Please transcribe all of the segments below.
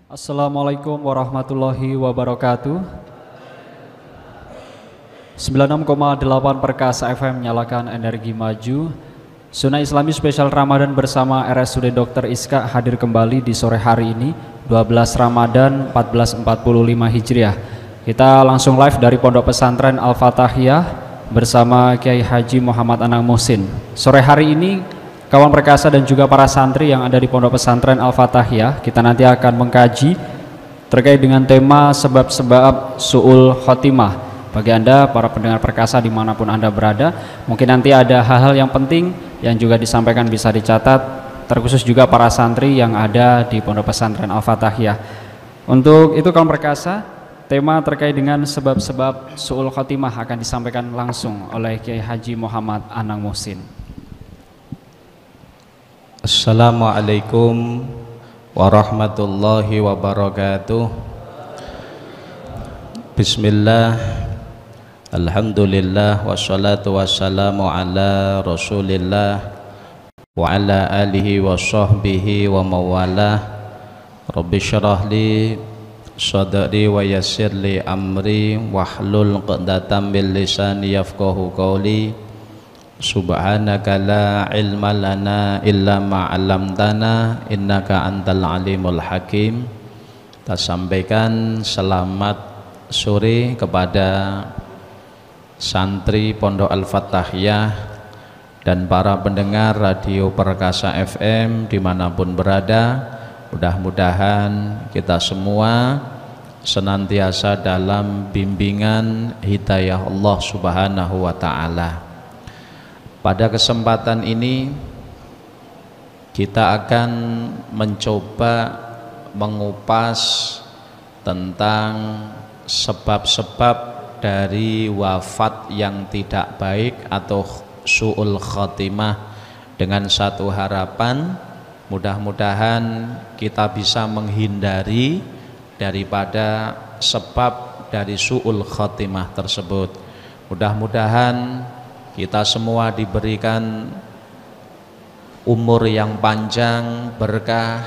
Assalamualaikum warahmatullahi wabarakatuh. 96,8 Perkasa FM nyalakan energi maju. Sunnah Islami spesial Ramadan bersama RSUD Dr. Iska hadir kembali di sore hari ini 12 Ramadan 1445 Hijriah. Kita langsung live dari Pondok Pesantren Al-Fatahiyah bersama Kiai Haji Muhammad Anang Muhsin. Sore hari ini kawan perkasa dan juga para santri yang ada di Pondok Pesantren Al-Fatahiyah, kita nanti akan mengkaji terkait dengan tema sebab-sebab su'ul khotimah. Bagi Anda para pendengar perkasa dimanapun Anda berada, mungkin nanti ada hal-hal yang penting yang juga disampaikan bisa dicatat, terkhusus juga para santri yang ada di Pondok Pesantren Al-Fatahiyah. Untuk itu kawan perkasa, tema terkait dengan sebab-sebab su'ul khotimah akan disampaikan langsung oleh Kiai Haji Muhammad Anang Muhsin. Assalamualaikum warahmatullahi wabarakatuh. Bismillah, alhamdulillah, wassalatu wassalamu ala rasulillah wa ala alihi wa sahbihi wa mawalah. Rabbi syrah li sadri wa yassir li amri wahlul 'uqdatam min lisani yafqahu qawli. Subhanaka la ilma lana illa ma 'allamtana innaka antal alimul hakim. Kita sampaikan selamat sore kepada santri Pondok Al-Fatahiyah dan para pendengar Radio Perkasa FM dimanapun berada. Mudah-mudahan kita semua senantiasa dalam bimbingan hidayah Allah Subhanahu wa ta'ala. Pada kesempatan ini kita akan mencoba mengupas tentang sebab-sebab dari wafat yang tidak baik atau su'ul khotimah, dengan satu harapan mudah-mudahan kita bisa menghindari daripada sebab dari su'ul khotimah tersebut. Mudah-mudahan kita semua diberikan umur yang panjang, berkah.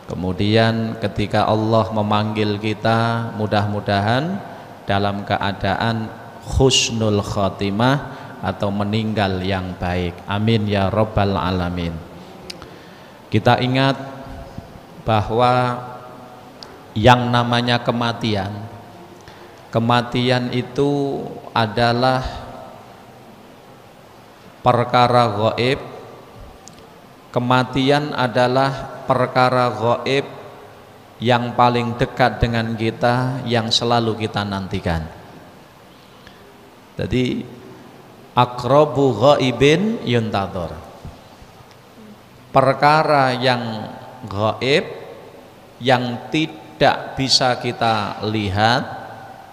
Kemudian ketika Allah memanggil kita, mudah-mudahan dalam keadaan husnul khotimah atau meninggal yang baik. Amin ya rabbal alamin. Kita ingat bahwa yang namanya kematian itu adalah perkara gaib. Kematian adalah perkara gaib yang paling dekat dengan kita, yang selalu kita nantikan. Jadi aqrabu ghaibin yuntadhar, perkara yang gaib yang tidak bisa kita lihat,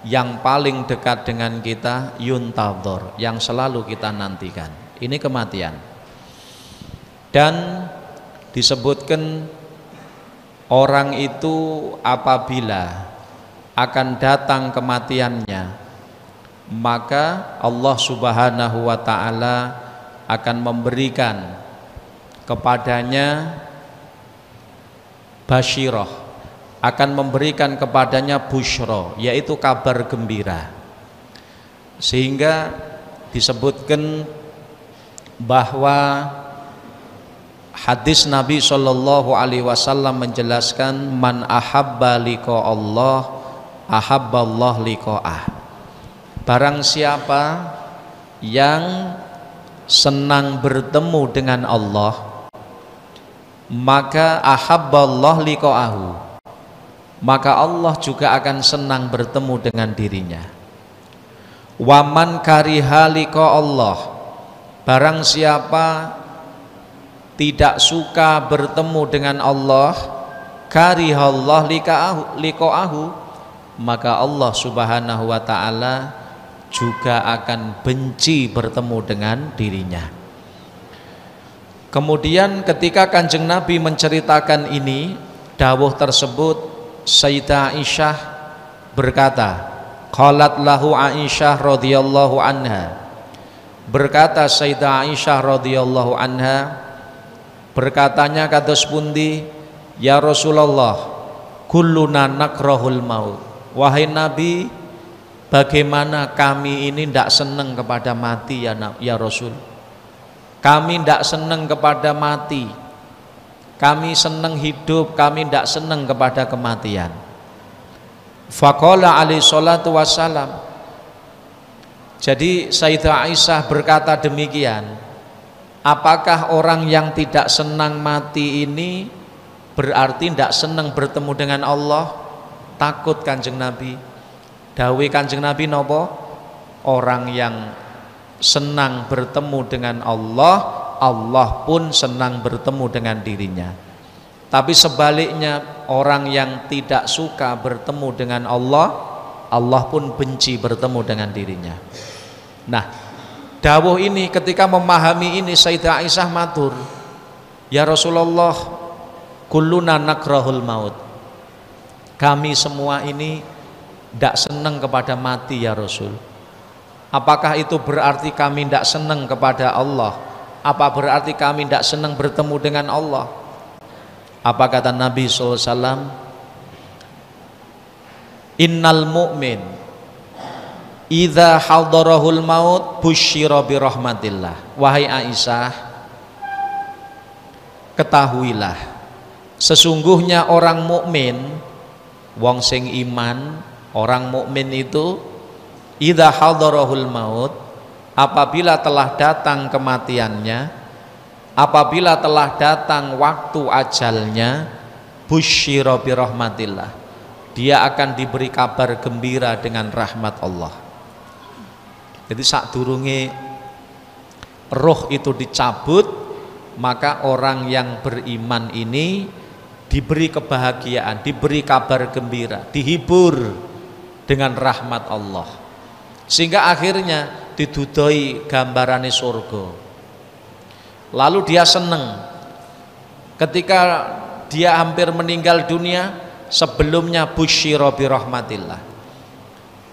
yang paling dekat dengan kita, yuntadhar, yang selalu kita nantikan. Ini kematian. Dan disebutkan orang itu apabila akan datang kematiannya, maka Allah Subhanahu wa ta'ala akan memberikan kepadanya basyirah, akan memberikan kepadanya busyra, yaitu kabar gembira. Sehingga disebutkan bahwa hadis Nabi Shallallahu Alaihi Wasallam menjelaskan, man ahabba liqa Allah ahabballah liqa'ah. Barang siapa yang senang bertemu dengan Allah, maka ahabballah liqa'ahu, maka Allah juga akan senang bertemu dengan dirinya. Waman kariha liqa Allah, barang siapa tidak suka bertemu dengan Allah, karihallah liqa'ahu, maka Allah Subhanahu wa ta'ala juga akan benci bertemu dengan dirinya. Kemudian ketika Kanjeng Nabi menceritakan ini, dawuh tersebut, Sayyidah Aisyah berkata, qalat lahu Aisyah radhiyallahu anha, berkata Sayyidah Aisyah radhiyallahu anha, berkatanya kados pundi, ya Rasulullah, kulluna nakrahul maut. Wahai Nabi, bagaimana kami ini tidak senang kepada mati ya Rasul. Kami tidak senang kepada mati. Kami senang hidup, kami tidak senang kepada kematian. Faqala alaihi salatu wassalam. Jadi Sayyidah Aisyah berkata demikian. Apakah orang yang tidak senang mati ini berarti tidak senang bertemu dengan Allah? Takut Kanjeng Nabi. Dawuh Kanjeng Nabi nopo? Orang yang senang bertemu dengan Allah, Allah pun senang bertemu dengan dirinya. Tapi sebaliknya, orang yang tidak suka bertemu dengan Allah, Allah pun benci bertemu dengan dirinya. Nah, dawuh ini ketika memahami ini Sayyidah Aisyah matur, ya Rasulullah, kulluna nakrahul maut. Kami semua ini tidak senang kepada mati ya Rasul. Apakah itu berarti kami tidak senang kepada Allah? Apa berarti kami tidak senang bertemu dengan Allah? Apa kata Nabi SAW? Innal mu'min idza hadarahul maut busyira bi rahmatillah. Wahai Aisyah, ketahuilah sesungguhnya orang mukmin, wong sing iman, orang mukmin itu idza hadarahul maut, apabila telah datang kematiannya, apabila telah datang waktu ajalnya, busyira bi rahmatillah, dia akan diberi kabar gembira dengan rahmat Allah. Jadi sakdurunge roh itu dicabut, maka orang yang beriman ini diberi kebahagiaan, diberi kabar gembira, dihibur dengan rahmat Allah, sehingga akhirnya didudoi gambarane surga. Lalu dia senang ketika dia hampir meninggal dunia. Sebelumnya busyira bi rahmatillah,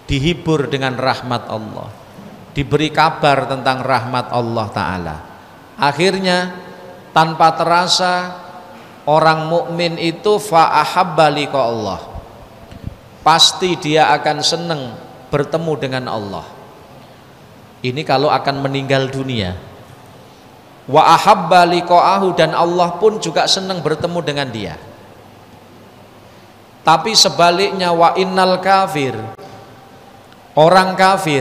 dihibur dengan rahmat Allah, diberi kabar tentang rahmat Allah Ta'ala. Akhirnya tanpa terasa orang mukmin itu fa'ahabba liqa Allah, pasti dia akan senang bertemu dengan Allah. Ini kalau akan meninggal dunia. Wa ahabba liqa'ahu, dan Allah pun juga senang bertemu dengan dia. Tapi sebaliknya, wa innal kafir, orang kafir,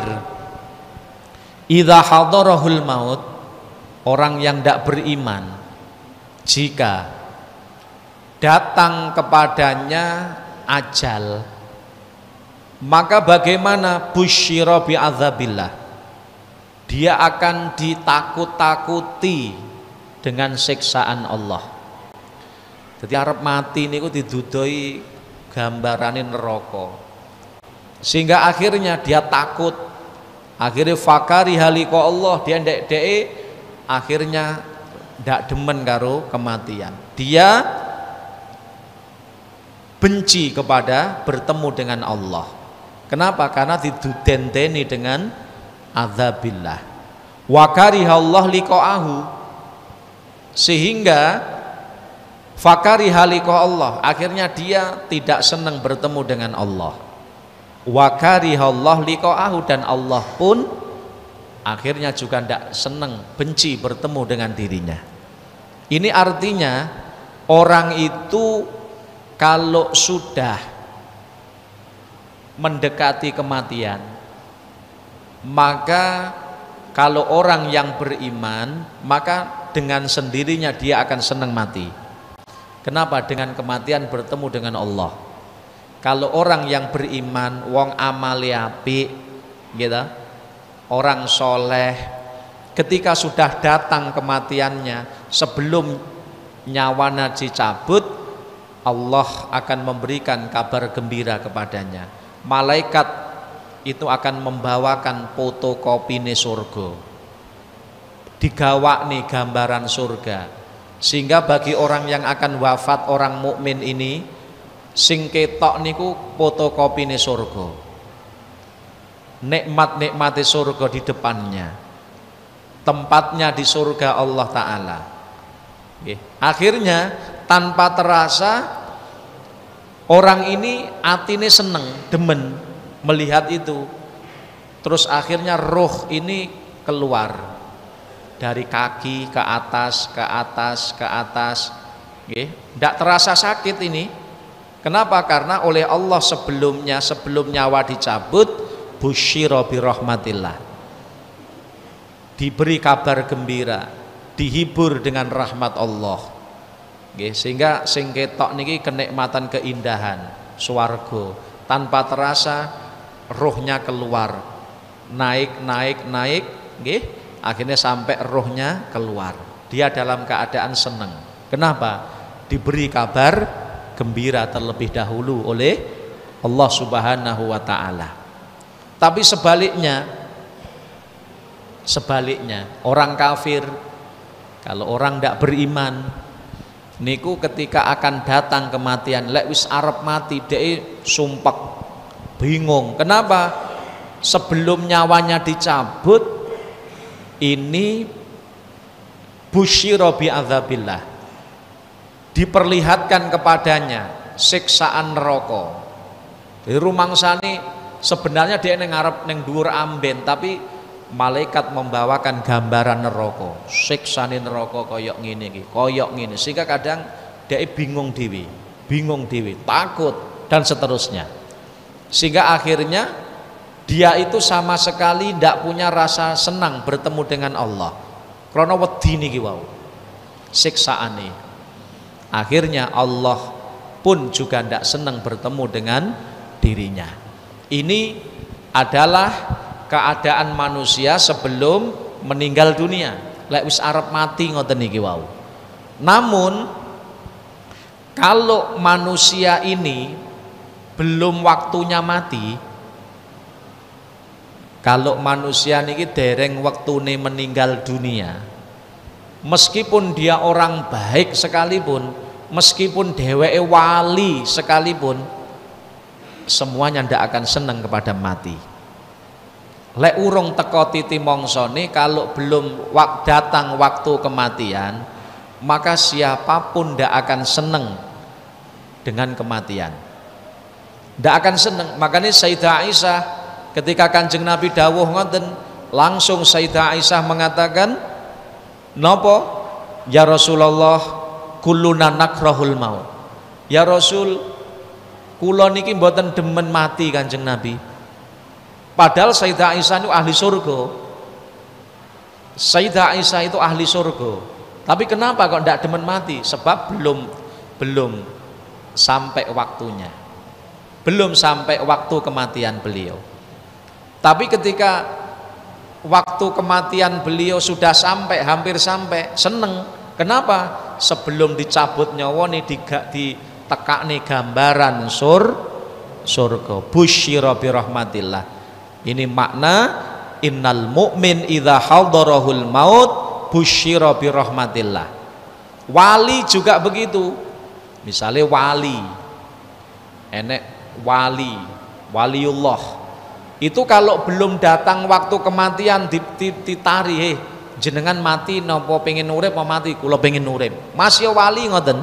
idza hadarahul maut, orang yang tidak beriman, jika datang kepadanya ajal, maka bagaimana? Busyira bi adzabillah, dia akan ditakut-takuti dengan siksaan Allah. Jadi arep mati niku didudoi gambarane neraka, sehingga akhirnya dia takut. Akhirnya fakari haliko Allah, dia ndek akhirnya ndak demen karo kematian. Dia benci kepada bertemu dengan Allah. Kenapa? Karena didudenteni dengan adzabillah. Wa karihallah liqa'ahu, sehingga fakari haliko Allah, akhirnya dia tidak senang bertemu dengan Allah. Wa karihallah liqa'ahu, dan Allah pun akhirnya juga tidak senang, benci bertemu dengan dirinya. Ini artinya orang itu kalau sudah mendekati kematian, maka kalau orang yang beriman, maka dengan sendirinya dia akan senang mati. Kenapa? Dengan kematian bertemu dengan Allah. Kalau orang yang beriman, wong amali apik, gitu, orang soleh, ketika sudah datang kematiannya, sebelum nyawana dicabut, Allah akan memberikan kabar gembira kepadanya. Malaikat itu akan membawakan fotokopine surga, digawak nih gambaran surga. Sehingga bagi orang yang akan wafat, orang mukmin ini, sing ketok niku fotokopine surga, nikmat-nikmati surga di depannya, tempatnya di surga Allah Ta'ala. Akhirnya tanpa terasa Orang ini atine seneng, demen melihat itu. Terus akhirnya roh ini keluar dari kaki ke atas, ke atas, ke atas. Tidak terasa sakit ini. Kenapa? Karena oleh Allah sebelum nyawa dicabut, busyira bi rahmatillah, diberi kabar gembira, dihibur dengan rahmat Allah. Sehingga sing ketok niki kenikmatan keindahan swarga, tanpa terasa rohnya keluar, naik, akhirnya sampai rohnya keluar. Dia dalam keadaan senang. Kenapa? Diberi kabar gembira terlebih dahulu oleh Allah Subhanahu wa taala. Tapi sebaliknya orang kafir, kalau orang tidak beriman niku ketika akan datang kematian, lek wis arep mati dhek sumpek, bingung. Kenapa? Sebelum nyawanya dicabut ini busyira bi adzabillah, diperlihatkan kepadanya siksaan neraka. Di rumangsane sebenarnya dia ngarep ning dhuwur amben, tapi malaikat membawakan gambaran neraka, siksane neraka koyok ngene iki, koyok ngene, sehingga kadang dia bingung dewi, takut dan seterusnya. Sehingga akhirnya dia itu sama sekali tidak punya rasa senang bertemu dengan Allah. Krana wedi niki wau siksaane. Akhirnya Allah pun juga tidak senang bertemu dengan dirinya. Ini adalah keadaan manusia sebelum meninggal dunia. Lek wis arep mati ngoten niki wau. Namun kalau manusia ini belum waktunya mati, kalau manusia niki dereng waktune meninggal dunia, meskipun dia orang baik sekalipun, meskipun dheweke wali sekalipun, semuanya ndak akan senang kepada mati. Lek urung teko titi mongsone, kalau belum datang waktu kematian, maka siapapun ndak akan senang dengan kematian, ndak akan senang. Makanya Sayyidah Aisyah ketika Kanjeng Nabi dawuh ngoten, langsung Sayyidah Aisyah mengatakan, "Napa ya Rasulullah, kulluna nakrahul maut." Ya Rasul, kula niki mboten demen mati Kanjeng Nabi. Padahal Sayyidah Aisyah itu ahli surga. Sayyidah Aisyah itu ahli surga. Tapi kenapa kok tidak demen mati? Sebab belum sampai waktunya. Belum sampai waktu kematian beliau. Tapi ketika waktu kematian beliau sudah sampai, hampir sampai, seneng. Kenapa? Sebelum dicabut nyawa nih ditekakne gambaran surga. Busyira bi rahmatillah. Ini makna innal mu'min idza hadarahul maut busyira bi rahmatillah. Wali juga begitu. Misalnya wali, enek waliullah. Itu kalau belum datang waktu kematian ditari, jenengan mati napa pengen urip mau mati, kula pengen urip. Masih wali ngoten.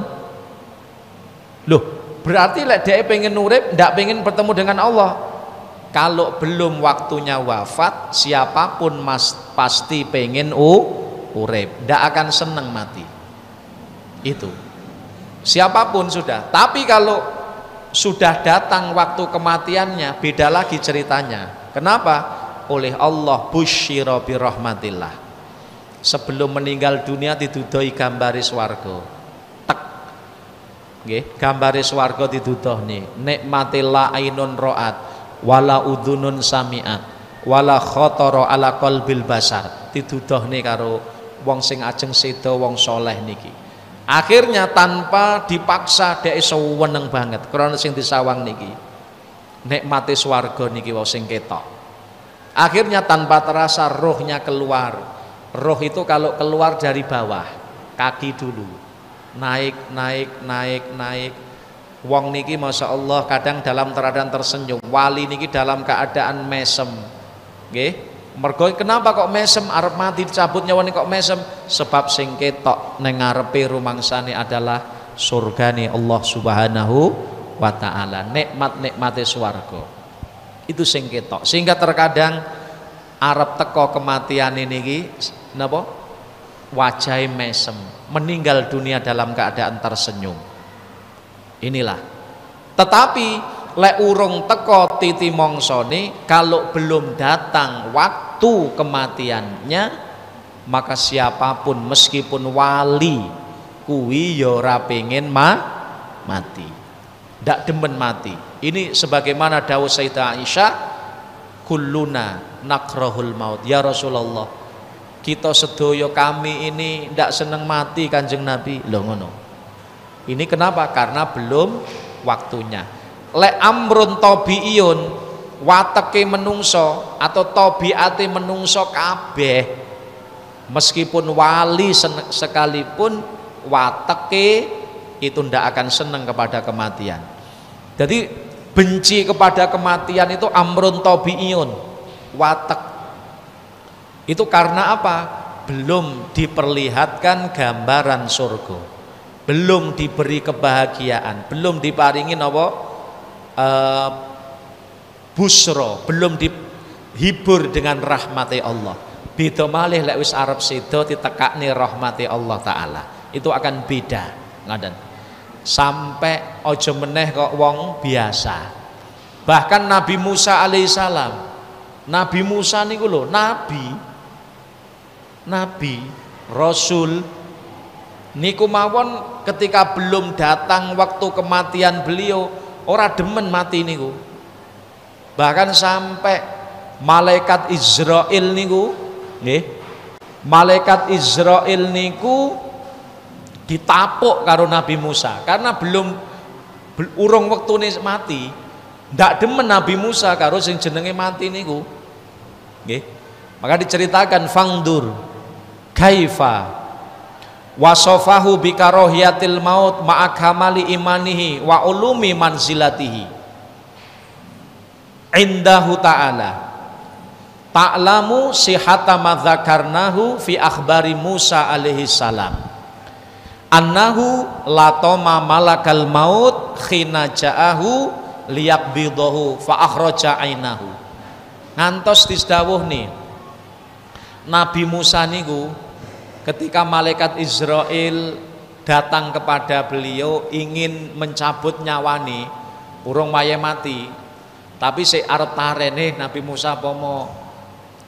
Loh, berarti lek dhek pengen urip ndak pengen bertemu dengan Allah. Kalau belum waktunya wafat, siapapun pasti pengen urip, ndak akan seneng mati. Itu siapapun sudah. Tapi kalau sudah datang waktu kematiannya, beda lagi ceritanya. Kenapa? Oleh Allah busyira bi rahmatillah. Sebelum meninggal dunia didudoi gambare swarga. Tek. Nggih, gambare swarga didudoh nih. Nikmatillah ainun ra'at wala udhunun sami'at wala khatara ala qalbil basar. Didudoh nih karo wong sing ajeng sedo, wong soleh niki. Akhirnya tanpa dipaksa dhek seneng banget krana sing disawang niki. Nikmate swarga niki wae sing ketok. Akhirnya tanpa terasa rohnya keluar. Roh itu kalau keluar dari bawah, kaki dulu. Naik. Wong niki Masya Allah kadang dalam keadaan tersenyum. Wali niki dalam keadaan mesem. Nggih. Mergo kenapa kok mesem, arep mati dicabut nyawane kok mesem? Sebab sing ketok ning ngarepe rumangsane adalah surgane Allah Subhanahu wa ta'ala, nikmat-nikmate swarga. Itu sing ketok. Sehingga terkadang arep teko kematian ini napa? Wajahnya mesem, meninggal dunia dalam keadaan tersenyum. Inilah. Tetapi lek urung teko titi mongsone, kalau belum datang waktu kematiannya, maka siapapun meskipun wali kuwi ya ora pengen mati. Ndak demen mati. Ini sebagaimana dawuh Sayyidah Aisyah, kulluna nakrahul maut. Ya Rasulullah, kita sedoyo kami ini ndak seneng mati Kanjeng Nabi. Loh ngono. Ini kenapa? Karena belum waktunya. Lek amrun tabiiyun, wateke menungso atau tabiate menungso kabeh, meskipun wali sekalipun wateke itu ndak akan seneng kepada kematian. Jadi benci kepada kematian itu amrun tabiiyun, watek. Itu karena apa? Belum diperlihatkan gambaran surga, belum diberi kebahagiaan, belum diparingi apa? Busro, belum dihibur dengan rahmati Allah. Beda malih lek wis arep sedo ditekakne rahmati Allah taala. Itu akan beda, ngaten. Sampai ojo meneh kok wong biasa. Bahkan Nabi Musa alaihissalam, Nabi Musa niku lho, nabi rasul niku mawon ketika belum datang waktu kematian beliau ora demen mati niku. Bahkan sampai malaikat Israel niku nggih, malaikat Israel niku ditapuk karo Nabi Musa karena belum urung wektune mati. Ndak demen Nabi Musa karo sing jenenge mati niku. Nggih. Maka diceritakan fangdur kaifa wasofahu bikarohiyatil maut ma'akamali imanihi wa ulumi manzilatihi indahu ta'ala ta'lamu sihata madzakarnahu fi akhbari Musa alaihi salam annahu latoma malakal maut khina ja'ahu liyaqbidahu fa akhraja ainahu. Ngantos disdawuh nih Nabi Musa niku ketika malaikat Israel datang kepada beliau ingin mencabut nyawani, urung wayahe mati, tapi si arep tarene Nabi Musa pomo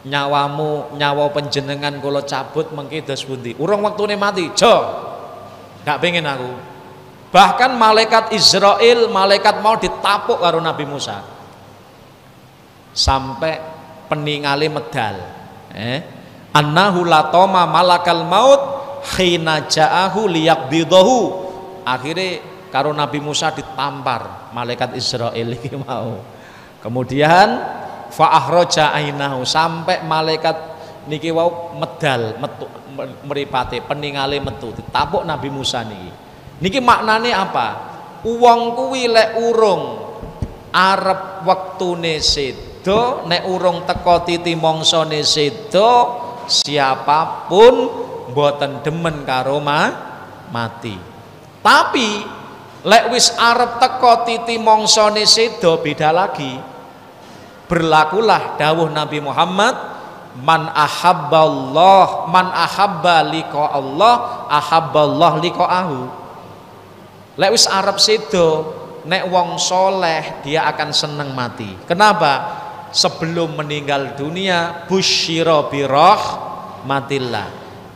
nyawamu nyawa penjenengan kula cabut mengki dos pundi, urung wektune mati, jo gak pengen aku. Bahkan malaikat Israel, malaikat mau ditapuk karo Nabi Musa sampai peningale medal. Annahu latoma malakal maut khina ja'ahu liyaqbidahu. Akhirnya karo Nabi Musa ditampar malaikat Israel iki mau. Kemudian fa akhraja ainahu, sampai malaikat niki wau medal metu mripate peningale metu ditapuk Nabi Musa niki. Niki maknane apa? Wong kuwi lek urung arep wektune sedo, nek urung teko titi mongsone sedo, siapapun mboten demen karo mati. Tapi lek wis arep teko titi mongsone sedo beda lagi. Berlakulah dawuh Nabi Muhammad, man ahabballah, man ahabba liqa Allah, ahabballah liqa'ahu. Lek wis arep sedo, nek wong soleh dia akan seneng mati. Kenapa? Sebelum meninggal dunia busyira birahmatillah.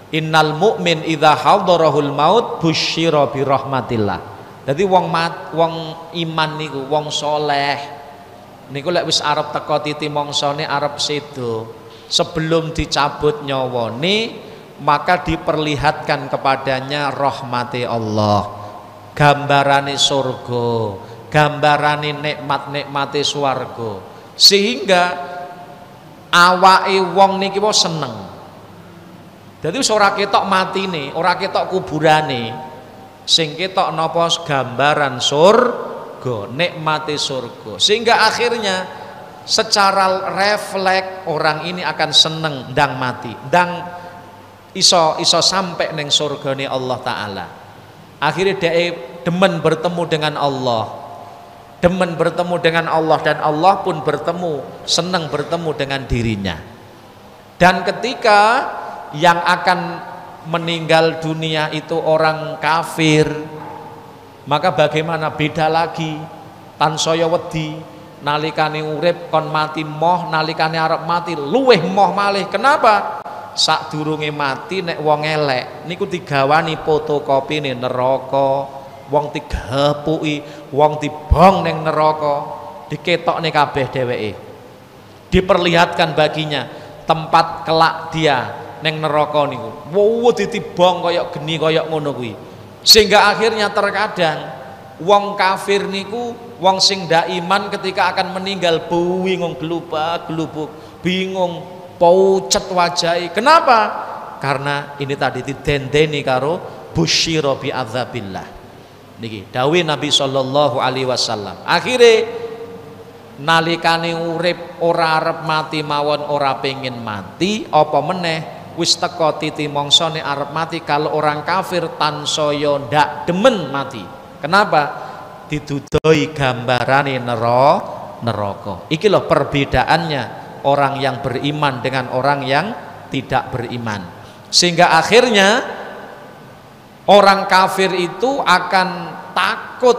Innal mu'min idza hadarahul maut busyira birahmatillah. Jadi wong iman niku, wong soleh niku lek wis arep teko titi mongsone arep sedo, sebelum dicabut nyawane maka diperlihatkan kepadanya rahmati Allah, gambarane surga, gambarane nikmat-nikmate swarga, sehingga awake wong niki wae seneng. Dadi wis ora ketok matine, ora ketok kuburane, sing ketok napa gambaran surga, nikmate surga. Sehingga akhirnya secara refleks orang ini akan seneng ndang mati, ndang iso sampai neng surgane Allah taala. Akhirnya dia demen bertemu dengan Allah, demen bertemu dengan Allah, dan Allah pun senang bertemu dengan dirinya. Dan ketika yang akan meninggal dunia itu orang kafir, maka bagaimana? Beda lagi. Tansaya wedi, nalikane urip kon mati moh, nalikane arep mati luweh moh malih. Kenapa? Sadurunge mati nek wong elek niku digawani fotokopine neraka, wong digapuki, wong dibong ning neraka, diketokne kabeh dheweke. Diperlihatkan baginya tempat kelak dia ning neraka niku. Wow, ditibong koyok geni koyok ngono kuwi. Sehingga akhirnya terkadang wong kafir niku, wong sing ndak iman ketika akan meninggal bingung gelubuk, bingung pucet wajahi. Kenapa? Karena ini tadi didendeni karo busyira bi adzabillah. Niki dawuh Nabi sallallahu alaihi wasallam. Akhire nalikane urip ora arep mati mawon, ora pengin mati, apa meneh wis teka titi mongsone arep mati. Kalau orang kafir tansaya ndak demen mati. Kenapa? Didudoi gambarane neraka. Iki loh perbedaannya orang yang beriman dengan orang yang tidak beriman. Sehingga akhirnya orang kafir itu akan takut,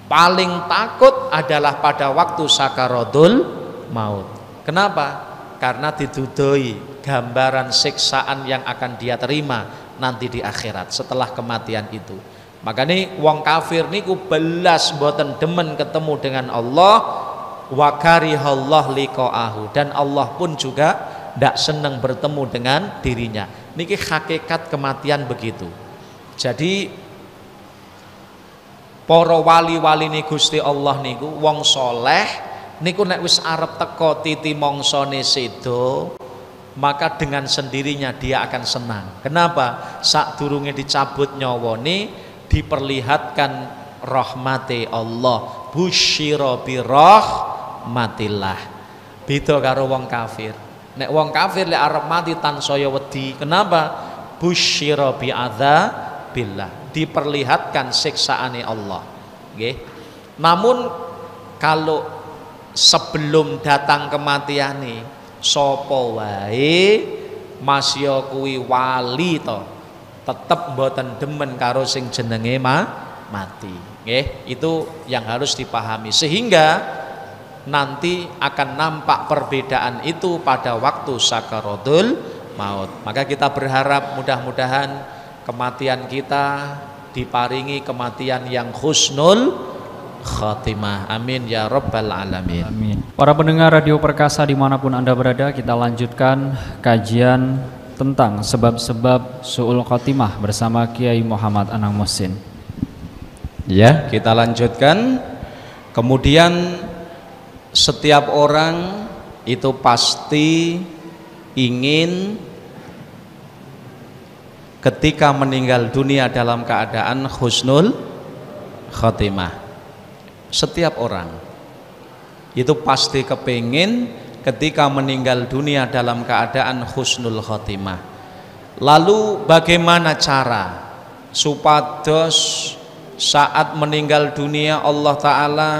paling takut adalah pada waktu sakaratul maut. Kenapa? Karena didudoi gambaran siksaan yang akan dia terima nanti di akhirat setelah kematian itu. Makanya wong kafir niku belas mboten demen ketemu dengan Allah, wa karihallah liqa'ahu, dan Allah pun juga tidak senang bertemu dengan dirinya. Niki hakikat kematian begitu. Jadi para wali-wali ni Gusti Allah niku wong soleh niku nek wis arep teka titi mongsone sedo, maka dengan sendirinya dia akan senang. Kenapa? Sadurunge dicabut nyawane diperlihatkan rahmati Allah, busyira bi rahmatillah. Beda karo wong kafir. Nek wong kafir lek arep mati tansaya wedi. Kenapa? Busyira bi adzabillah, diperlihatkan siksaane Allah. Nggih. Namun kalau sebelum datang kematiane sapa wae masya kuwi wali to, tetep mboten demen karo sing jenenge mati. Nggih, itu yang harus dipahami. Sehingga nanti akan nampak perbedaan itu pada waktu sakaratul maut. Maka kita berharap mudah-mudahan kematian kita diparingi kematian yang husnul khatimah. Amin ya rabbal alamin. Amin. Para pendengar Radio Perkasa dimanapun Anda berada, kita lanjutkan kajian tentang sebab-sebab su'ul khotimah bersama Kiai Muhammad Anang Muhsin. Ya, kita lanjutkan. Kemudian setiap orang itu pasti ingin ketika meninggal dunia dalam keadaan husnul khotimah. Setiap orang itu pasti kepingin ketika meninggal dunia dalam keadaan husnul khotimah. Lalu bagaimana cara supados saat meninggal dunia Allah Ta'ala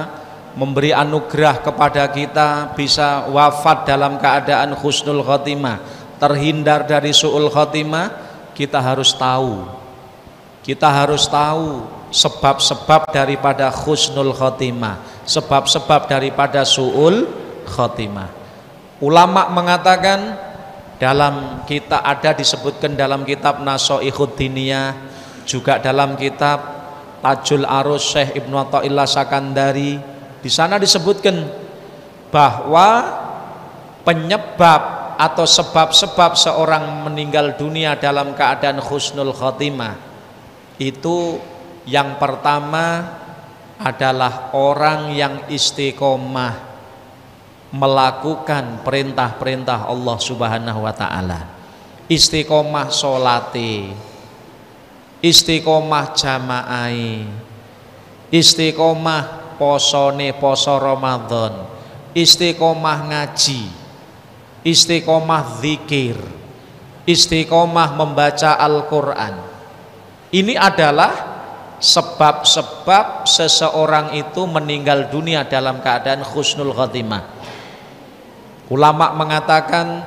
memberi anugerah kepada kita bisa wafat dalam keadaan husnul khotimah, terhindar dari su'ul khotimah? Kita harus tahu sebab-sebab daripada husnul khotimah, sebab-sebab daripada su'ul khotimah. Ulama mengatakan dalam kita ada disebutkan dalam kitab Nasoihud Diniyah, juga dalam kitab Tajul Arus Syekh Ibnu Athaillah Sakandari. Di sana disebutkan bahwa penyebab atau sebab-sebab seorang meninggal dunia dalam keadaan husnul khotimah itu yang pertama adalah orang yang istiqomah melakukan perintah-perintah Allah Subhanahu wa Ta'ala. Istiqomah sholati, istiqomah jamaai, istiqomah posone poso Ramadan, istiqomah ngaji, istiqomah zikir, istiqomah membaca Al-Quran. Ini adalah sebab-sebab seseorang itu meninggal dunia dalam keadaan husnul khotimah. Ulama mengatakan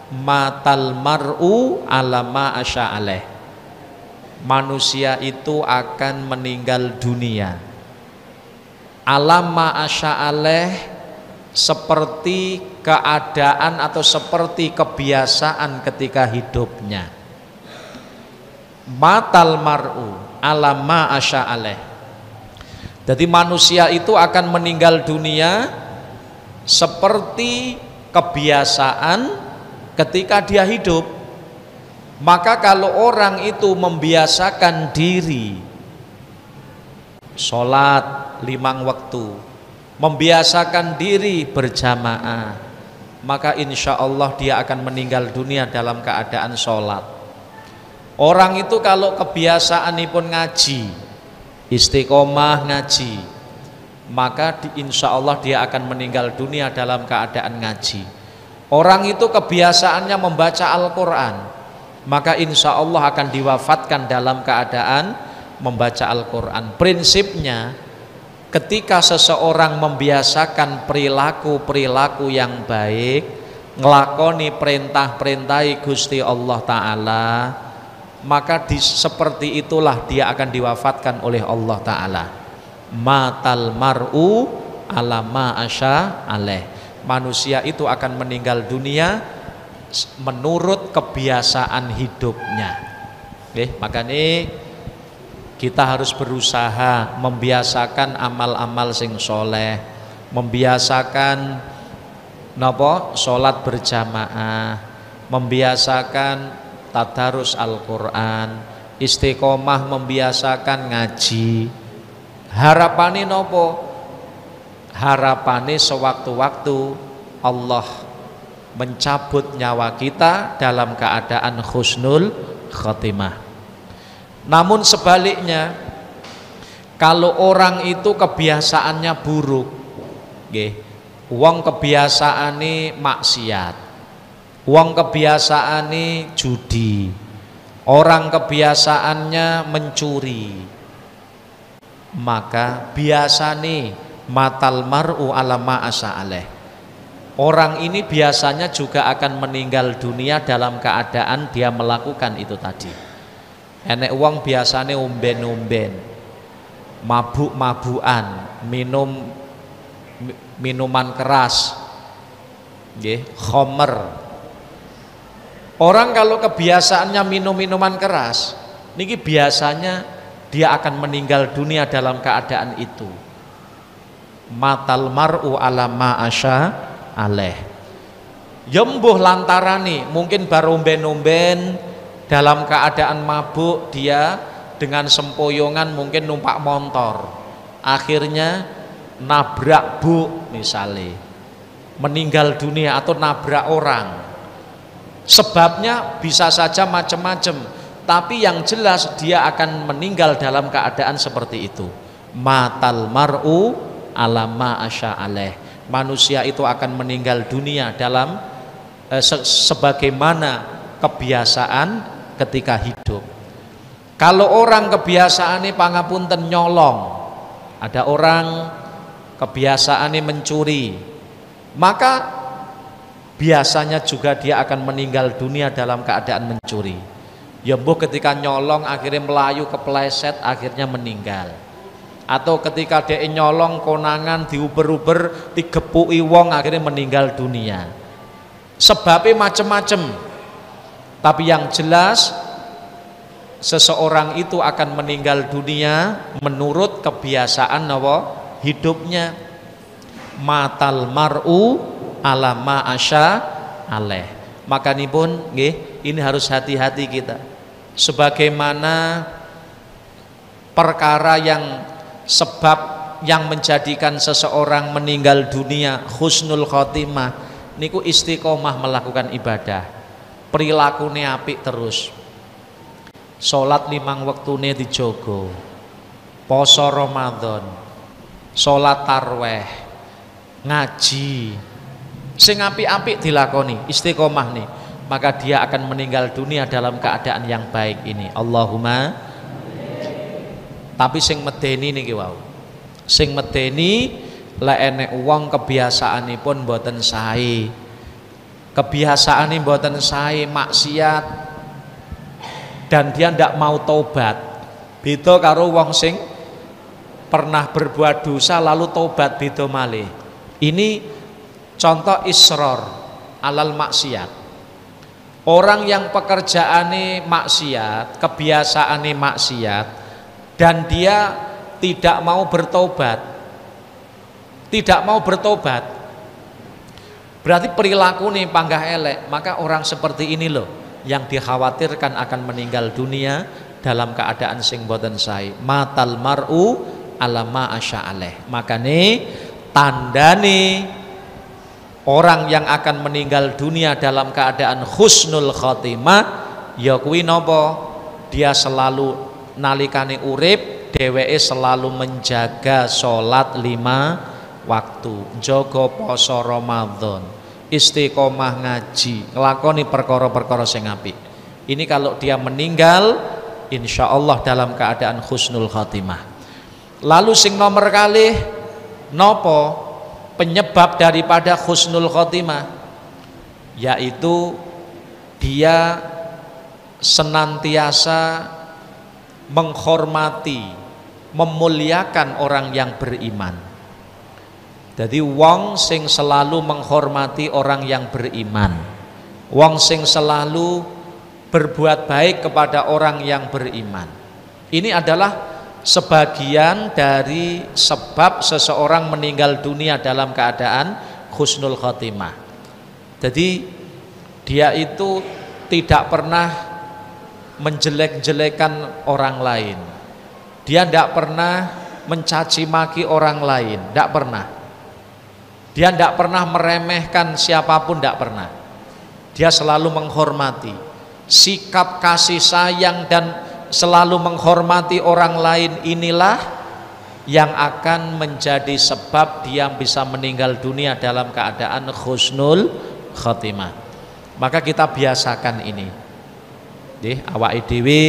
matal mar'u ala ma asya'aleh, manusia itu akan meninggal dunia ala ma asya'aleh, seperti keadaan atau seperti kebiasaan ketika hidupnya. Matal mar'u ala ma asya'aleh, jadi manusia itu akan meninggal dunia seperti kebiasaan ketika dia hidup. Maka kalau orang itu membiasakan diri sholat 5 waktu, membiasakan diri berjamaah, maka insya Allah dia akan meninggal dunia dalam keadaan sholat. Orang itu kalau kebiasaan pun ngaji, istiqomah ngaji, maka insya Allah dia akan meninggal dunia dalam keadaan ngaji. Orang itu kebiasaannya membaca Al-Quran, maka insya Allah akan diwafatkan dalam keadaan membaca Al-Quran. Prinsipnya ketika seseorang membiasakan perilaku-perilaku yang baik, ngelakoni perintah-perintah Gusti Allah Ta'ala, maka seperti itulah dia akan diwafatkan oleh Allah Ta'ala. Matal mar'u ala ma asya'aleh, manusia itu akan meninggal dunia menurut kebiasaan hidupnya. Makanya kita harus berusaha membiasakan amal-amal sing soleh, membiasakan sholat berjamaah, membiasakan tadarus Al-Quran, istiqomah, membiasakan ngaji. Harapane nopo? Harapane sewaktu-waktu Allah mencabut nyawa kita dalam keadaan husnul khotimah. Namun sebaliknya, kalau orang itu kebiasaannya buruk, wong kebiasaane maksiat, wong kebiasaane judi, orang kebiasaannya mencuri, maka biasane matal mar'u ala ma asya'aleh, orang ini biasanya juga akan meninggal dunia dalam keadaan dia melakukan itu tadi. Enek wong biasane umben-umben, mabuk-mabukan, minuman keras, khomer. Orang kalau kebiasaannya minum minuman keras, niki biasanya dia akan meninggal dunia dalam keadaan itu. Matal mar'u ala ma asya'aleh. Yembuh lantarani mungkin baru umben-umben, dalam keadaan mabuk dia dengan sempoyongan mungkin numpak motor, akhirnya nabrak bu misalnya, meninggal dunia atau nabrak orang. Sebabnya bisa saja macam-macam, tapi yang jelas dia akan meninggal dalam keadaan seperti itu. Matal mar'u ala ma asya'aleh, manusia itu akan meninggal dunia dalam sebagaimana kebiasaan ketika hidup. Kalau orang kebiasaannya pangapunten nyolong, ada orang kebiasaannya mencuri, maka biasanya juga dia akan meninggal dunia dalam keadaan mencuri. Ya mbuh ketika nyolong akhirnya melayu kepleset akhirnya meninggal, atau ketika dia nyolong konangan diuber-uber digepuki wong akhirnya meninggal dunia. Sebabnya macam-macam, tapi yang jelas seseorang itu akan meninggal dunia menurut kebiasaan hidupnya. Matal mar'u ala ma asya'aleh. Makanipun nggih, ini harus hati-hati kita. Sebagaimana perkara yang sebab yang menjadikan seseorang meninggal dunia husnul khotimah niku istiqomah melakukan ibadah, perilakune apik terus, sholat 5 waktune dijogo, poso Ramadan, sholat tarweh, ngaji, sing apik-apik dilakoni, istiqomah nih, maka dia akan meninggal dunia dalam keadaan yang baik ini. Allahumma. Tapi sing medeni niki wau. Sing medeni lek enek wong kebiasaanipun mboten sae. Kebiasaane mboten sae, maksiat dan dia ndak mau tobat. Beda karo wong sing pernah berbuat dosa lalu tobat, beda malih. Ini contoh isror alal maksiat. Orang yang pekerjaane maksiat, kebiasaane maksiat, dan dia tidak mau bertobat. Tidak mau bertobat. Berarti perilaku nih panggah elek. Maka orang seperti ini loh yang dikhawatirkan akan meninggal dunia dalam keadaan sing boten sae. Matal mar'u ala ma asya'aleh. Makane tandane orang yang akan meninggal dunia dalam keadaan husnul khotimah ya kuwi napa? Dia selalu nalikane urip dheweke selalu menjaga salat 5 waktu, jaga poso Ramadan, istiqomah ngaji, nglakoni perkara-perkara sing apik. Ini kalau dia meninggal insya Allah dalam keadaan husnul khotimah. Lalu sing nomor kalih nopo penyebab daripada husnul khotimah, yaitu dia senantiasa menghormati, memuliakan orang yang beriman. Jadi wong sing selalu menghormati orang yang beriman, wong sing selalu berbuat baik kepada orang yang beriman. Ini adalah sebagian dari sebab seseorang meninggal dunia dalam keadaan husnul khotimah. Jadi dia itu tidak pernah menjelek-jelekan orang lain. Dia tidak pernah mencaci maki orang lain, tidak pernah. Dia tidak pernah meremehkan siapapun, tidak pernah. Dia selalu menghormati. Sikap kasih sayang dan selalu menghormati orang lain inilah yang akan menjadi sebab dia bisa meninggal dunia dalam keadaan husnul khotimah. Maka kita biasakan ini. Awake dhewe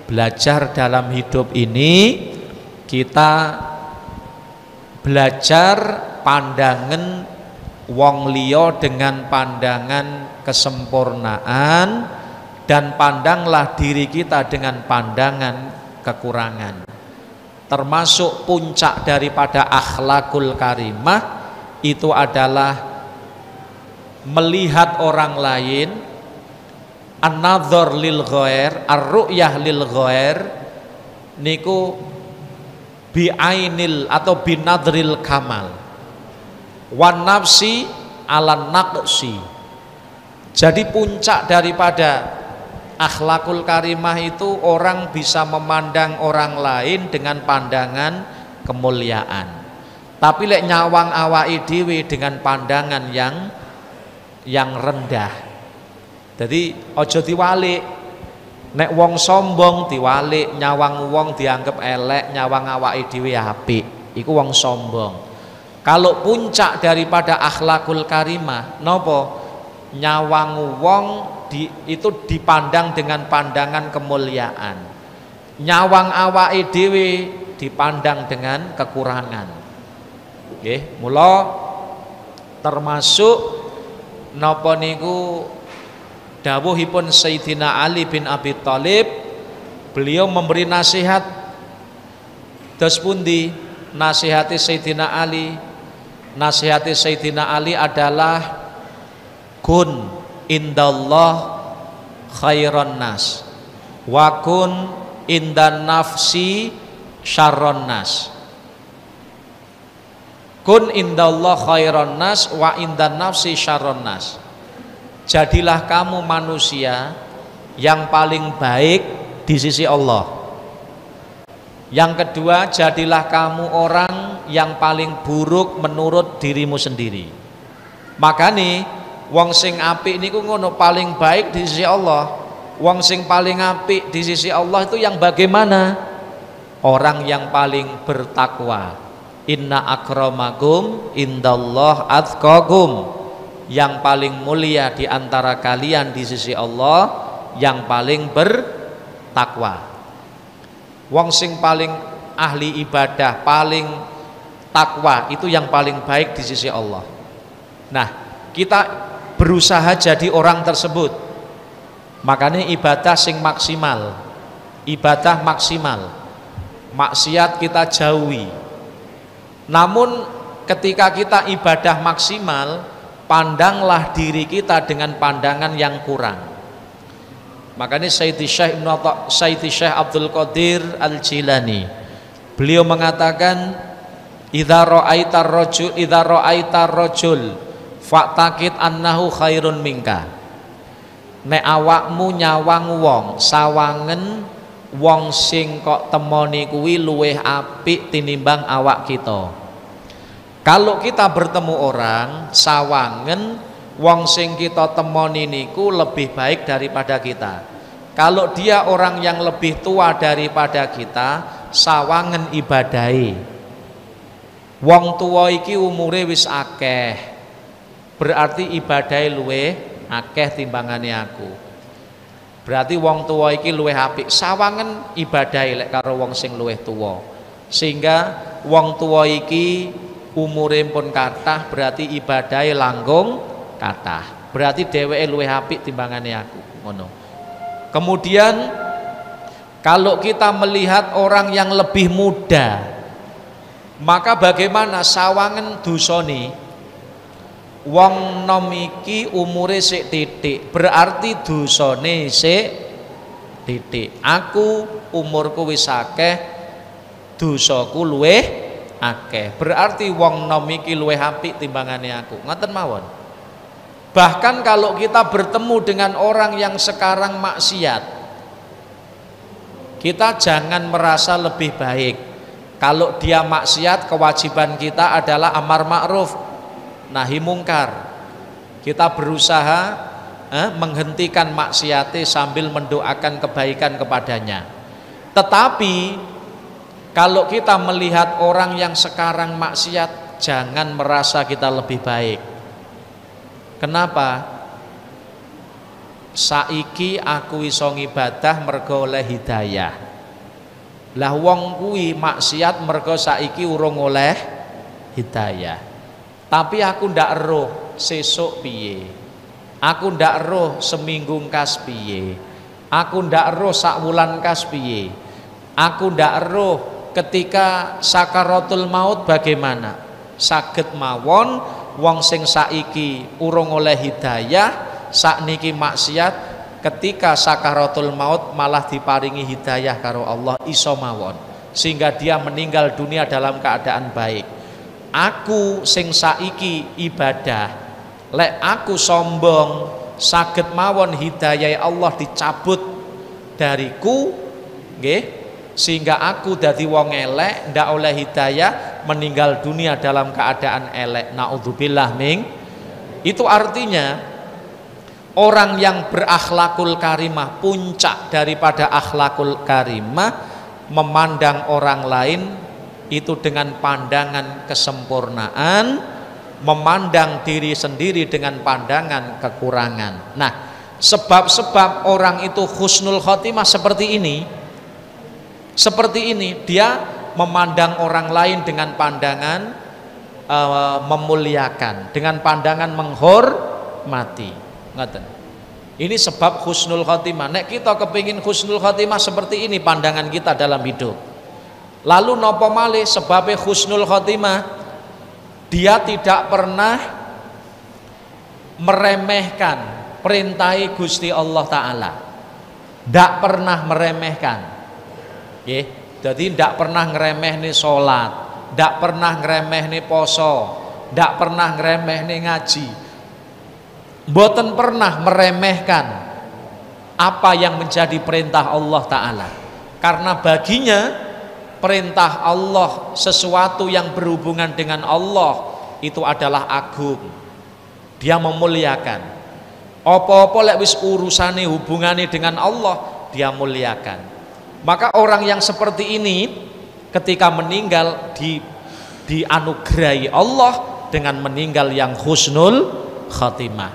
belajar dalam hidup ini, kita belajar pandangan wong liya dengan pandangan kesempurnaan, dan pandanglah diri kita dengan pandangan kekurangan. Termasuk puncak daripada akhlakul karimah itu adalah melihat orang lain, an-nadhar lil ghair, ar-ru'yah lil ghair niku bi'ainil atau binadril kamal, wan nafsi ala naqsi. Jadi puncak daripada akhlakul karimah itu orang bisa memandang orang lain dengan pandangan kemuliaan. Tapi lek nyawang awake dhewe dengan pandangan yang rendah. Jadi ojo diwalik. Nek wong sombong diwalik, nyawang wong dianggap elek, nyawang awake dhewe apik. Iku wong sombong. Kalau puncak daripada akhlakul karimah nopo? Nyawang wong itu dipandang dengan pandangan kemuliaan. Nyawang awake dhewe dipandang dengan kekurangan. Nggih, mula termasuk napa niku dawuhipun Sayyidina Ali bin Abi Thalib, beliau memberi nasihat. Dos pundi nasihati Sayyidina Ali? Nasihati Sayyidina Ali adalah kun indallah khairon nas wa kun indan nafsi syarron nas. Kun indallah khairon nas wa indan nafsi syarron nas. Jadilah kamu manusia yang paling baik di sisi Allah. Yang kedua, jadilah kamu orang yang paling buruk menurut dirimu sendiri. Makanya wong sing apik niku ngono, paling baik di sisi Allah. Wong sing paling apik di sisi Allah itu yang bagaimana? Orang yang paling bertakwa. Inna akramakum indallah atqakum. Yang paling mulia di antara kalian di sisi Allah yang paling bertakwa. Wong sing paling ahli ibadah, paling takwa, itu yang paling baik di sisi Allah. Nah, kita berusaha jadi orang tersebut. Makanya ibadah sing maksimal, ibadah maksimal, maksiat kita jauhi. Namun ketika kita ibadah maksimal, pandanglah diri kita dengan pandangan yang kurang. Makanya Sayyidi Syekh Abdul Qadir Al-Jilani, beliau mengatakan, idza ra'aitar rajul fa'taqid annahu khairun minka. Nek awakmu nyawang wong, sawangen wong sing kok temoni kuwi luweh apik tinimbang awak kita. Kalau kita bertemu orang, sawangen wong sing kita temoni niku lebih baik daripada kita. Kalau dia orang yang lebih tua daripada kita, sawangen ibadahi. Wong tua iki umure wis akeh, berarti ibadahi luweh akeh timbangane aku. Berarti wong tua iki luweh apik, sawangen ibadahi lek karo wong sing luweh tua. Sehingga wong tua iki umure pun kathah, berarti ibadahi langkung kathah. Berarti dheweke luweh apik timbangane aku, ngono. Kemudian kalau kita melihat orang yang lebih muda, maka bagaimana sawangen dosane? Wong nom iki umure sik titik, berarti dosane sik titik. Aku umurku wis akeh, dosaku luweh akeh. Berarti wong nom iki luweh apik timbangane aku. Ngoten mawon. Bahkan kalau kita bertemu dengan orang yang sekarang maksiat, kita jangan merasa lebih baik. Kalau dia maksiat, kewajiban kita adalah amar ma'ruf nahi mungkar. Kita berusaha menghentikan maksiatnya sambil mendoakan kebaikan kepadanya. Tetapi kalau kita melihat orang yang sekarang maksiat, jangan merasa kita lebih baik. Kenapa? Saiki aku iso ngibadah mergo oleh hidayah. Lah wong kuwi maksiat mergo saiki urung oleh hidayah. Tapi aku ndak roh sesuk piye. Aku ndak roh seminggu kas piye. Aku ndak roh sak wulan kas piye. Aku ndak roh ketika sakaratul maut bagaimana. Saged mawon wong sing saiki urung oleh hidayah, sakniki maksiat, ketika sakaratul maut malah diparingi hidayah karo Allah, iso mawon, sehingga dia meninggal dunia dalam keadaan baik. Aku sing saiki ibadah, lek aku sombong, saged mawon hidayah Allah dicabut dariku, nggih, sehingga aku dadi wong elek, ndak oleh hidayah, meninggal dunia dalam keadaan elek. Naudzubillah min. Itu artinya orang yang berakhlakul karimah, puncak daripada akhlakul karimah, memandang orang lain itu dengan pandangan kesempurnaan, memandang diri sendiri dengan pandangan kekurangan. Nah, sebab-sebab orang itu husnul khotimah seperti ini, dia memandang orang lain dengan pandangan memuliakan, dengan pandangan menghormati. Ngaten. Ini sebab husnul khotimah. Nek kita kepingin husnul khotimah seperti ini pandangan kita dalam hidup. Lalu nopo malih sebabnya husnul khotimah? Dia tidak pernah meremehkan perintah Gusti Allah Ta'ala. Tidak pernah meremehkan. Jadi tidak pernah ngeremeh nih sholat, tidak pernah ngeremeh nih poso, tidak pernah ngeremeh nih ngaji, mboten pernah meremehkan apa yang menjadi perintah Allah Ta'ala. Karena baginya perintah Allah, sesuatu yang berhubungan dengan Allah, itu adalah agung. Dia memuliakan. Apa-apa lek wis urusane hubungane dengan Allah, dia muliakan. Maka orang yang seperti ini ketika meninggal dianugerahi Allah dengan meninggal yang husnul khatimah.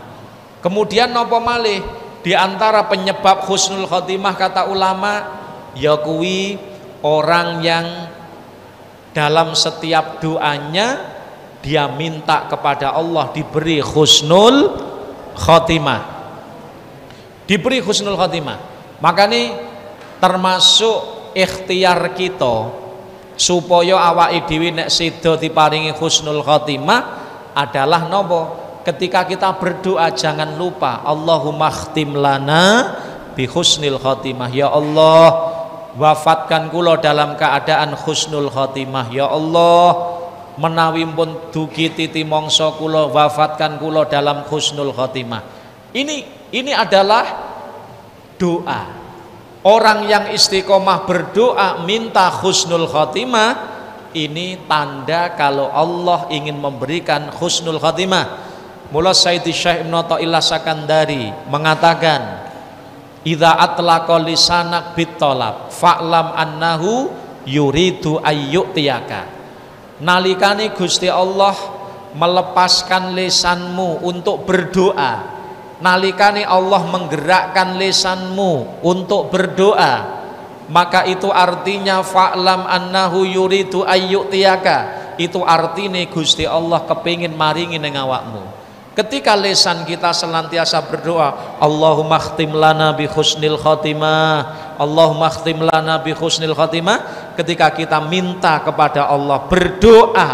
Kemudian napa malih di antara penyebab husnul khatimah kata ulama, ya kuwi orang yang dalam setiap doanya dia minta kepada Allah diberi husnul khotimah. Diberi husnul khotimah. Makanya termasuk ikhtiar kita supaya awake dhewe nek sida diparingi husnul khotimah adalah nopo? Ketika kita berdoa jangan lupa Allahumma khtim lana bi husnil khotimah. Ya Allah, wafatkan kula dalam keadaan husnul khotimah. Ya Allah, menawi pun dugi titi mongso kula, wafatkan kula dalam husnul khotimah. Ini adalah doa. Orang yang istiqomah berdoa minta husnul khotimah, ini tanda kalau Allah ingin memberikan husnul khotimah. Mula Sayyidi Syekh Ibnu Athaillah Sakandari mengatakan, idza atlaqa lisanak bitolab fa'lam annahu yuridu ayyutiyaka. Nalikane Gusti Allah melepaskan lisanmu untuk berdoa, nalikane Allah menggerakkan lisanmu untuk berdoa, maka itu artinya fa'lam annahu yuridu ayyutiyaka. Itu artinya Gusti Allah kepingin maringi ning awakmu. Ketika lisan kita senantiasa berdoa, Allahumma khtim lana bi husnil khotimah, Allahumma khtim lana bi husnil khotimah, ketika kita minta kepada Allah berdoa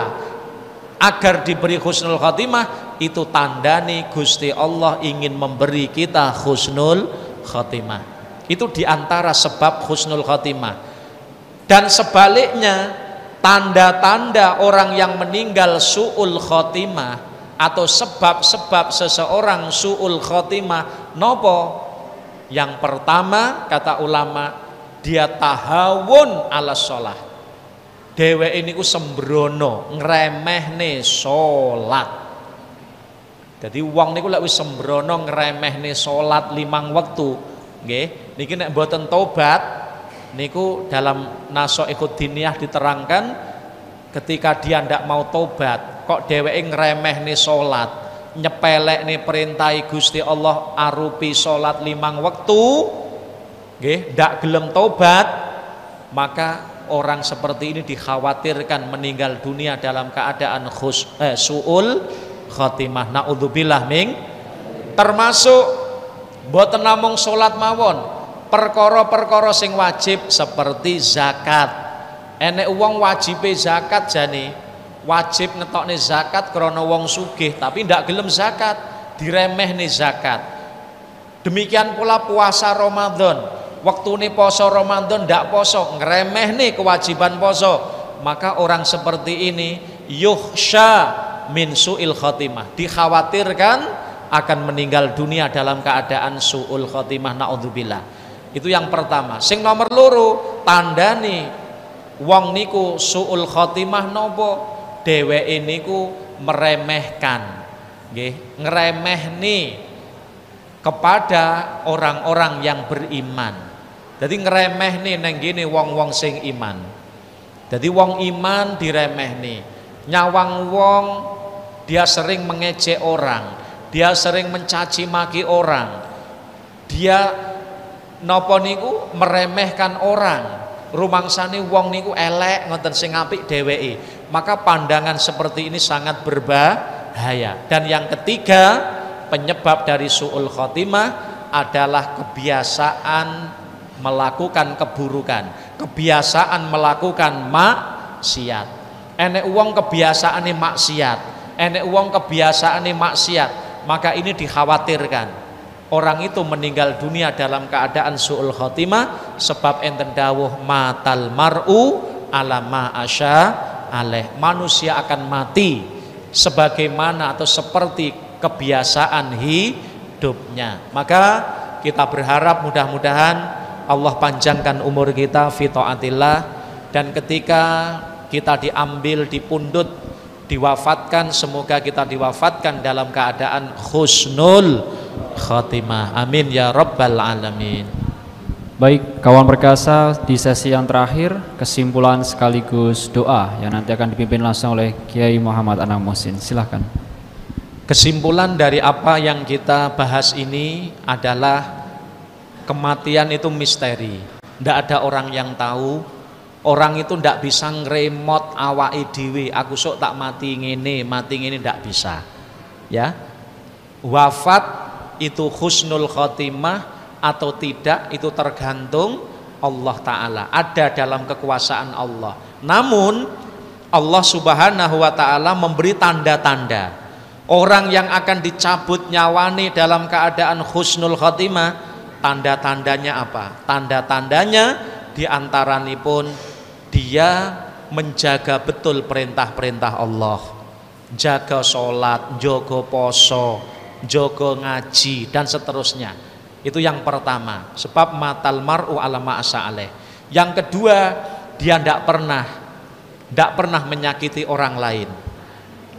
agar diberi husnul khotimah, itu tandani Gusti Allah ingin memberi kita husnul khotimah. Itu diantara sebab husnul khotimah. Dan sebaliknya, tanda-tanda orang yang meninggal su'ul khotimah atau sebab-sebab seseorang su'ul khotimah nopo? Yang pertama kata ulama, dia tahawun ala sholat. Dheweke niku sembrono ngremehne sholat. Jadi wong niku lek wis sembrono ngremehne sholat 5 wektu, nggih, niki nek mboten tobat niku dalam Nashaikhud Diniyah diterangkan, ketika dia ndak mau tobat kok dheweke ngremehne salat, nyepelekne perintah Gusti Allah arupi salat 5 wektu, nggih, ndak gelem tobat, maka orang seperti ini dikhawatirkan meninggal dunia dalam keadaan su'ul khotimah. Naudzubillah min. Termasuk mboten namung salat mawon, perkara-perkara sing wajib seperti zakat. Enek wong wajibe zakat jane, wajib ngetokne zakat krana wong sugih tapi ndak gelem zakat, diremehne zakat. Demikian pula puasa Ramadan, waktune poso Ramadan ndak poso, ngremehne kewajiban poso. Maka orang seperti ini yuhsya min su'il khotimah, dikhawatirkan akan meninggal dunia dalam keadaan su'ul khotimah. Naudzubillah. Itu yang pertama. Sing nomor loro, tandane wong niku su'ul khotimah nopo? Dheweke niku meremehkan, nggih, ngremehni kepada orang-orang yang beriman. Jadi ngremehni nang ngene wong-wong sing iman. Jadi wong iman diremehni. Nyawang wong dia sering mengejek orang, dia sering mencaci maki orang, dia napa niku meremehkan orang. Rumangsane wong niku elek ngoten sing apik dheweke, maka pandangan seperti ini sangat berbahaya. Dan yang ketiga, penyebab dari su'ul khotimah adalah kebiasaan melakukan keburukan, kebiasaan melakukan maksiat. Enek wong kebiasaane maksiat, enek wong kebiasaane maksiat, maka ini dikhawatirkan orang itu meninggal dunia dalam keadaan su'ul khotimah, sebab enten dawuh matal mar'u ala ma asya alaih. Manusia akan mati sebagaimana atau seperti kebiasaan hidupnya. Maka kita berharap mudah-mudahan Allah panjangkan umur kita fi taatillah, dan ketika kita diambil, dipundut, diwafatkan, semoga kita diwafatkan dalam keadaan husnul khotimah. Amin ya rabbal alamin. Baik, kawan perkasa, di sesi yang terakhir kesimpulan sekaligus doa yang nanti akan dipimpin langsung oleh Kiai Muhammad Anang Muhsin. Silahkan. Kesimpulan dari apa yang kita bahas ini adalah kematian itu misteri. Tidak ada orang yang tahu Orang itu ndak bisa ngremot awake dhewe, aku sok tak mati ngene ndak bisa. Ya. Wafat itu husnul khotimah atau tidak itu tergantung Allah Ta'ala, ada dalam kekuasaan Allah. Namun Allah Subhanahu wa Ta'ala memberi tanda-tanda orang yang akan dicabut nyawani dalam keadaan husnul khotimah. Tanda-tandanya apa? Tanda-tandanya diantaranipun dia menjaga betul perintah-perintah Allah, jaga sholat, jaga poso, jaga ngaji dan seterusnya. Itu yang pertama, sebab matal mar'u ala ma'asa alaih. Yang kedua, dia tidak pernah menyakiti orang lain.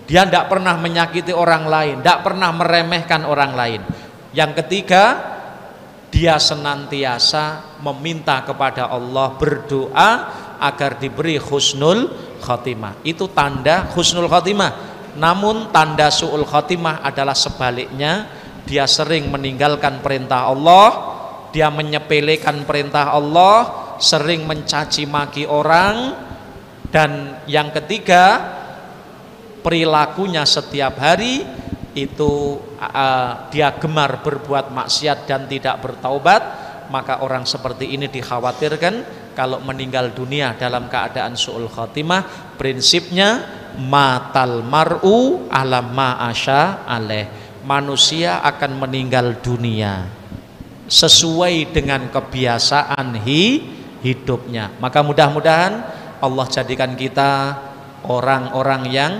Dia tidak pernah menyakiti orang lain, tidak pernah meremehkan orang lain. Yang ketiga, dia senantiasa meminta kepada Allah, berdoa agar diberi husnul khotimah. Itu tanda husnul khotimah. Namun tanda su'ul khotimah adalah sebaliknya. Dia sering meninggalkan perintah Allah, dia menyepelekan perintah Allah, sering mencaci maki orang. Dan yang ketiga, perilakunya setiap hari itu dia gemar berbuat maksiat dan tidak bertaubat. Maka orang seperti ini dikhawatirkan kalau meninggal dunia dalam keadaan su'ul khotimah. Prinsipnya matal mar'u ala ma'asya alaih. Manusia akan meninggal dunia sesuai dengan kebiasaan hidupnya. Maka mudah-mudahan Allah jadikan kita orang-orang yang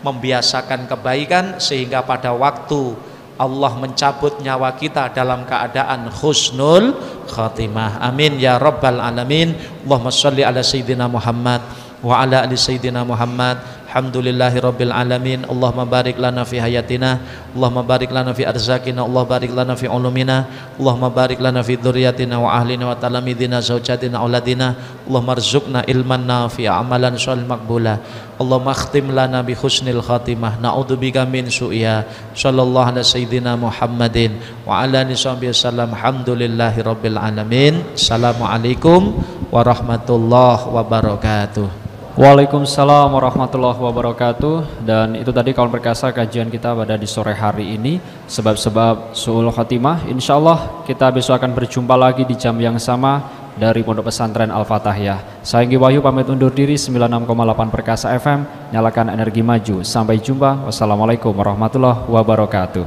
membiasakan kebaikan, sehingga pada waktu Allah mencabut nyawa kita dalam keadaan husnul khatimah. Amin ya rabbal alamin. Allahumma sholli ala sayyidina Muhammad wa ala ali sayyidina Muhammad. Alhamdulillahi rabbil alamin. Allahumma barik lana fi hayatina, Allahumma barik lana fi arzakina, Allah barik lana fi ulumina, Allahumma barik lana fi dzurriyyatina wa ahlina wa talamidina zaujatina auladina. Allahumma rzuqna ilman nafi'a amalan shalih maqbula. Allahumma akhtim lana bi husnil khatimah, na'udzubika min su'iha. Sallallahu ala sayyidina Muhammadin wa ala alihi wasallam. Alhamdulillahi rabbil alamin. Assalamualaikum warahmatullahi wabarakatuh. Waalaikumsalam warahmatullahi wabarakatuh. Dan itu tadi kawan perkasa kajian kita pada di sore hari ini, sebab-sebab su'ul khotimah. Insyaallah kita besok akan berjumpa lagi di jam yang sama dari Pondok Pesantren Al-Fatahiyah. Saya Enggi Wahyu pamit undur diri. 96,8 Perkasa FM, nyalakan energi maju. Sampai jumpa. Wassalamualaikum warahmatullahi wabarakatuh.